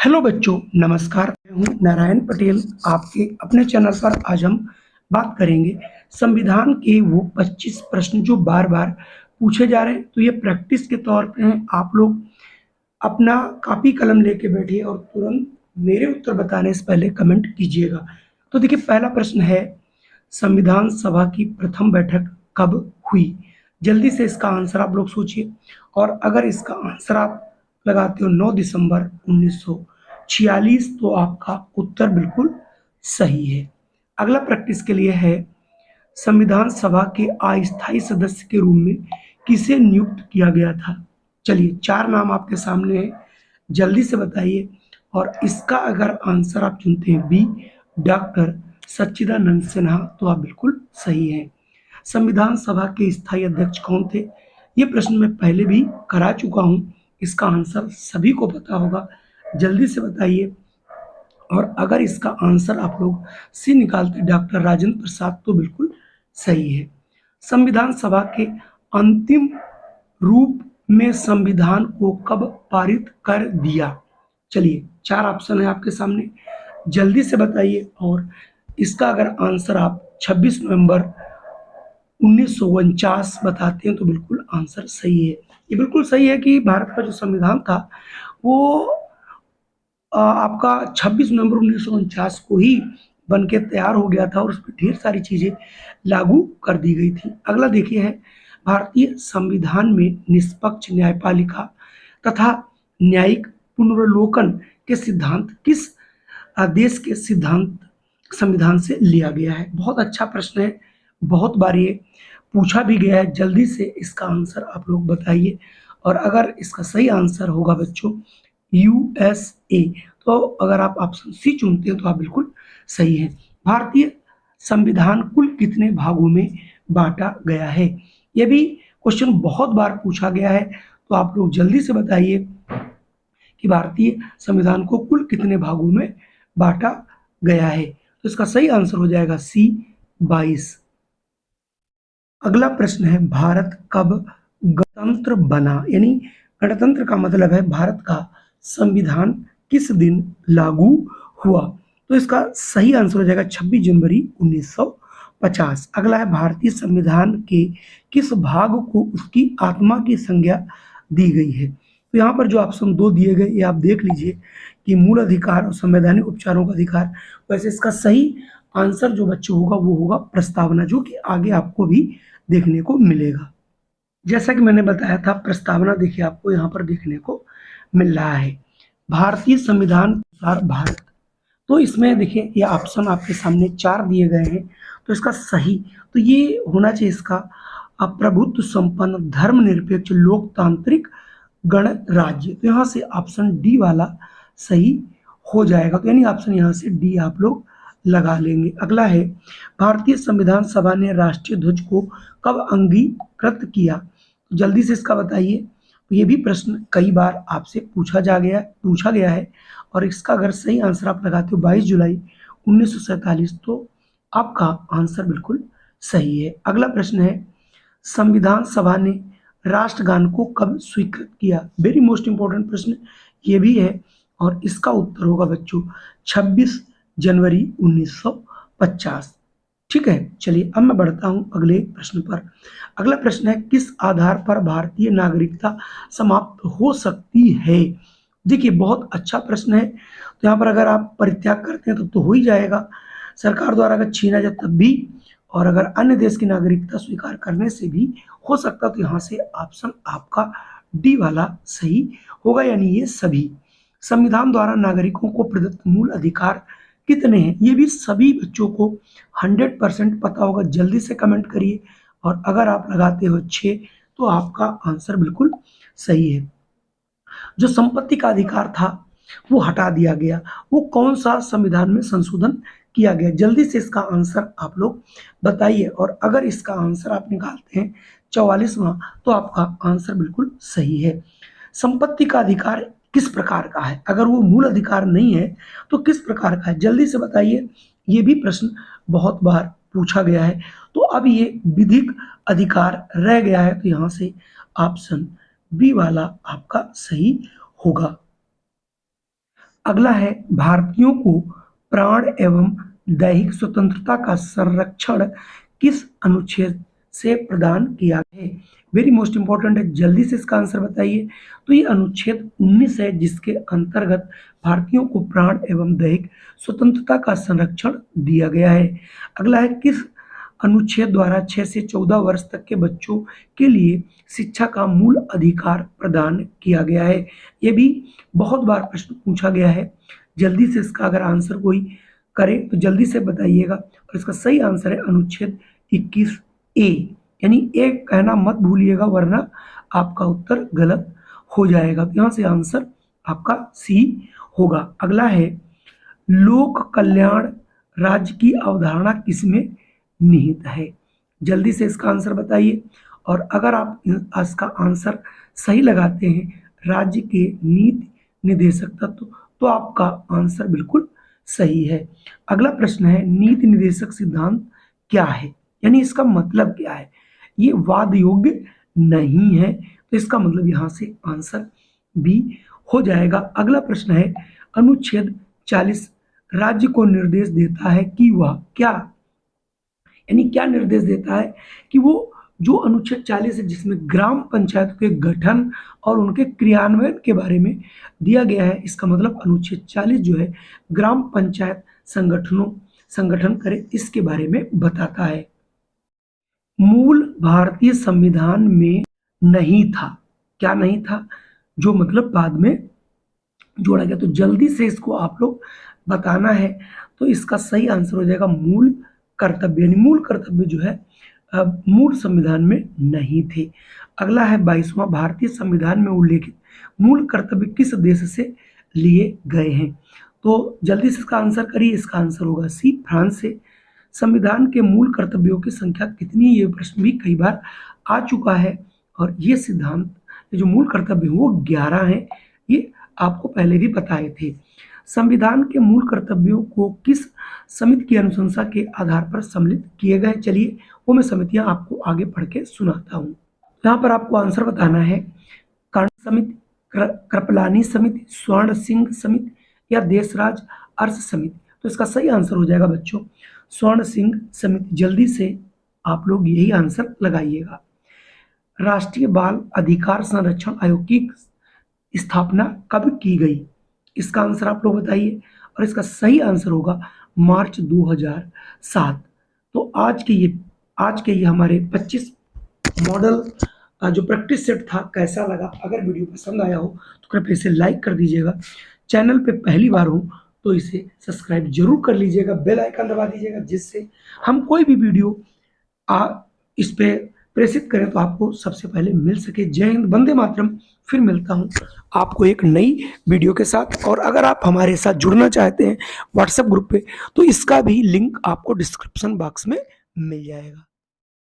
Hello बच्चों, नमस्कार। मैं हूँ नारायण पटेल। आपके अपने चैनल पर आज हम बात करेंगे संविधान के वो 25 प्रश्न जो बार बार पूछे जा रहे हैं। तो ये प्रैक्टिस के तौर पे हैं। आप लोग अपना कॉपी कलम लेके बैठिए और तुरंत मेरे उत्तर बताने से पहले कमेंट कीजिएगा। तो देखिए, पहला प्रश्न है, संविधान सभा की प्रथम बैठक कब हुई? जल्दी से इसका आंसर आप लोग सोचिए। और अगर इसका आंसर आप लगाते हो 9 दिसंबर 1946, तो आपका उत्तर बिल्कुल सही है। अगला प्रैक्टिस के लिए है, संविधान सभा के अस्थायी सदस्य के रूप में किसे नियुक्त किया गया था? चलिए, 4 नाम आपके सामने है, जल्दी से बताइए। और इसका अगर आंसर आप चुनते हैं बी, डॉक्टर सच्चिदानंद सिन्हा, तो आप बिल्कुल सही हैं। संविधान सभा के स्थायी अध्यक्ष कौन थे? ये प्रश्न मैं पहले भी करा चुका हूं। इसका आंसर सभी को पता होगा, जल्दी से बताइए। और अगर इसका आंसर आप लोग सी निकालते डॉक्टर राजेंद्र प्रसाद, तो बिल्कुल सही है। संविधान सभा के अंतिम रूप में संविधान को कब पारित कर दिया? चलिए, 4 ऑप्शन है आपके सामने, जल्दी से बताइए। और इसका अगर आंसर आप 26 नवंबर 1949 बताते हैं, तो बिल्कुल आंसर सही है। ये बिल्कुल सही है कि भारत का जो संविधान था वो आपका 26 नवंबर 1949 को ही बन के तैयार हो गया था और उसमें ढेर सारी चीज़ें लागू कर दी गई थी। अगला देखिए है, भारतीय संविधान में निष्पक्ष न्यायपालिका तथा न्यायिक पुनर्विलोकन के सिद्धांत किस देश के सिद्धांत संविधान से लिया गया है? बहुत अच्छा प्रश्न है, बहुत बार ये पूछा भी गया है। जल्दी से इसका आंसर आप लोग बताइए। और अगर इसका सही आंसर होगा बच्चों यूएसए, तो अगर आप ऑप्शन सी चुनते हैं तो आप बिल्कुल सही हैं। भारतीय संविधान कुल कितने भागों में बांटा गया है? ये भी क्वेश्चन बहुत बार पूछा गया है, तो आप लोग जल्दी से बताइए कि भारतीय संविधान को कुल कितने भागों में बांटा गया है। तो इसका सही आंसर हो जाएगा सी, 22। अगला प्रश्न है, भारत कब गणतंत्र बना? यानी गणतंत्र का मतलब है भारत का संविधान किस दिन लागू हुआ? तो इसका सही आंसर हो जाएगा 26 जनवरी 1950। अगला है, भारतीय संविधान के किस भाग को उसकी आत्मा की संज्ञा दी गई है? तो यहाँ पर जो ऑप्शन 2 दिए गए, ये आप देख लीजिए कि मूल अधिकार और संवैधानिक उपचारों का अधिकार। वैसे इसका सही आंसर जो बच्चों होगा वो होगा प्रस्तावना, जो कि आगे आपको भी देखने को मिलेगा। जैसा कि मैंने बताया था, प्रस्तावना देखिए आपको यहाँ पर देखने को मिल रहा है। भारतीय संविधान अनुसार भारत, तो इसमें देखिए ये ऑप्शन आपके सामने 4 दिए गए हैं। तो इसका सही तो ये होना चाहिए, इसका प्रभुत्व संपन्न धर्मनिरपेक्ष लोकतांत्रिक गणराज्य। तो यहाँ से ऑप्शन डी वाला सही हो जाएगा। तो यानी ऑप्शन यहाँ से डी आप लोग लगा लेंगे। अगला है, भारतीय संविधान सभा ने राष्ट्रीय ध्वज को कब अंगीकृत किया? तो जल्दी से इसका बताइए। तो ये भी प्रश्न कई बार आपसे पूछा गया है। और इसका अगर सही आंसर आप लगाते हो 22 जुलाई 1947, तो आपका आंसर बिल्कुल सही है। अगला प्रश्न है, संविधान सभा ने राष्ट्रगान को कब स्वीकृत किया? वेरी मोस्ट इंपॉर्टेंट प्रश्न ये भी है। और इसका उत्तर होगा बच्चों 26 जनवरी 1950। ठीक है, चलिए अब मैं बढ़ता हूं अगले प्रश्न पर। अगला प्रश्न है, किस आधार पर भारतीय नागरिकता समाप्त हो सकती है? देखिए, बहुत अच्छा प्रश्न है। तो यहाँ पर अगर आप परित्याग करते हैं तब तो हो ही जाएगा, सरकार द्वारा अगर छीना जाए तब भी, और अगर अन्य देश की नागरिकता स्वीकार करने से भी हो सकता। तो यहाँ से ऑप्शन आपका डी वाला सही होगा, यानी ये सभी। संविधान द्वारा नागरिकों को प्रदत्त मूल अधिकार कितने हैं? ये भी सभी बच्चों को 100% पता होगा, जल्दी से कमेंट करिए। और अगर आप लगाते हो 6, तो आपका आंसर बिल्कुल सही है। जो संपत्ति का अधिकार था वो हटा दिया गया, वो कौन सा संविधान में संशोधन किया गया? जल्दी से इसका आंसर आप लोग बताइए। और अगर इसका आंसर आप निकालते हैं 44वां, तो आपका आंसर बिल्कुल सही है। संपत्ति का अधिकार किस प्रकार का है? अगर वो मूल अधिकार नहीं है तो किस प्रकार का है? जल्दी से बताइए। ये भी प्रश्न बहुत बार पूछा गया है। तो अब ये विधिक अधिकार रह गया है, तो यहाँ से ऑप्शन बी वाला आपका सही होगा। अगला है भारतीयों को प्राण एवं दैहिक स्वतंत्रता का संरक्षण किस अनुच्छेद से प्रदान किया है। वेरी मोस्ट इंपॉर्टेंट है, जल्दी से इसका आंसर बताइए। तो ये अनुच्छेद 19 है, जिसके अंतर्गत भारतीयों को प्राण एवं दैहिक स्वतंत्रता का संरक्षण दिया गया है। अगला है किस अनुच्छेद द्वारा 6 से 14 वर्ष तक के बच्चों के लिए शिक्षा का मूल अधिकार प्रदान किया गया है। ये भी बहुत बार प्रश्न पूछा गया है। जल्दी से इसका अगर आंसर कोई करे तो जल्दी से बताइएगा। और इसका सही आंसर है अनुच्छेद 21A, यानी ए कहना मत भूलिएगा, वरना आपका उत्तर गलत हो जाएगा। तो यहाँ से आंसर आपका सी होगा। अगला है लोक कल्याण राज्य की अवधारणा किसमें निहित है। जल्दी से इसका आंसर बताइए। और अगर आप इसका आंसर सही लगाते हैं राज्य के नीति निर्देशक तत्व, तो आपका आंसर बिल्कुल सही है। अगला प्रश्न है नीति निर्देशक सिद्धांत क्या है, यानी इसका मतलब क्या है। ये वाद योग्य नहीं है, तो इसका मतलब यहाँ से आंसर बी हो जाएगा। अगला प्रश्न है अनुच्छेद 40 राज्य को निर्देश देता है कि वह क्या, यानी क्या निर्देश देता है कि वो जो अनुच्छेद 40 है, जिसमें ग्राम पंचायत के गठन और उनके क्रियान्वयन के बारे में दिया गया है, इसका मतलब अनुच्छेद 40 जो है ग्राम पंचायत संगठन करे, इसके बारे में बताता है। मूल भारतीय संविधान में नहीं था, क्या नहीं था, जो मतलब बाद में जोड़ा गया। तो जल्दी से इसको आप लोग बताना है। तो इसका सही आंसर हो जाएगा मूल कर्तव्य, यानी मूल कर्तव्य जो है मूल संविधान में नहीं थे। अगला है 22वां भारतीय संविधान में उल्लेखित मूल कर्तव्य किस देश से लिए गए हैं। तो जल्दी से इसका आंसर करिए। इसका आंसर होगा सी, फ्रांस से। संविधान के मूल कर्तव्यों की संख्या कितनी, ये प्रश्न भी कई बार आ चुका है। और ये सिद्धांत, ये जो मूल कर्तव्य वो 11 हैं, ये आपको पहले भी बताए थे। संविधान के मूल कर्तव्यों को किस समिति की अनुशंसा के आधार पर सम्मिलित किए गए, चलिए वो मैं समितियां आपको आगे पढ़ के सुनाता हूँ। यहाँ पर आपको आंसर बताना है कर्ण समिति, कृपलानी समिति, स्वर्ण सिंह समिति या देशराज अर्थ समिति। तो इसका सही आंसर हो जाएगा बच्चों स्वर्ण सिंह समिति। जल्दी से आप लोग यही आंसर लगाइएगा। राष्ट्रीय बाल अधिकार संरक्षण आयोग की स्थापना कब की गई, इसका आंसर आप लोग बताइए। और इसका सही आंसर होगा मार्च 2007। तो आज के ये हमारे 25 मॉडल जो प्रैक्टिस सेट था कैसा लगा। अगर वीडियो पसंद आया हो तो कृपया इसे लाइक कर दीजिएगा। चैनल पे पहली बार हो तो इसे सब्सक्राइब जरूर कर लीजिएगा, बेल आइकन दबा दीजिएगा, जिससे हम कोई भी वीडियो इस पे प्रेषित करें तो आपको सबसे पहले मिल सके। जय हिंद, वंदे मातरम। फिर मिलता हूँ आपको एक नई वीडियो के साथ। और अगर आप हमारे साथ जुड़ना चाहते हैं व्हाट्सएप ग्रुप पे, तो इसका भी लिंक आपको डिस्क्रिप्शन बॉक्स में मिल जाएगा।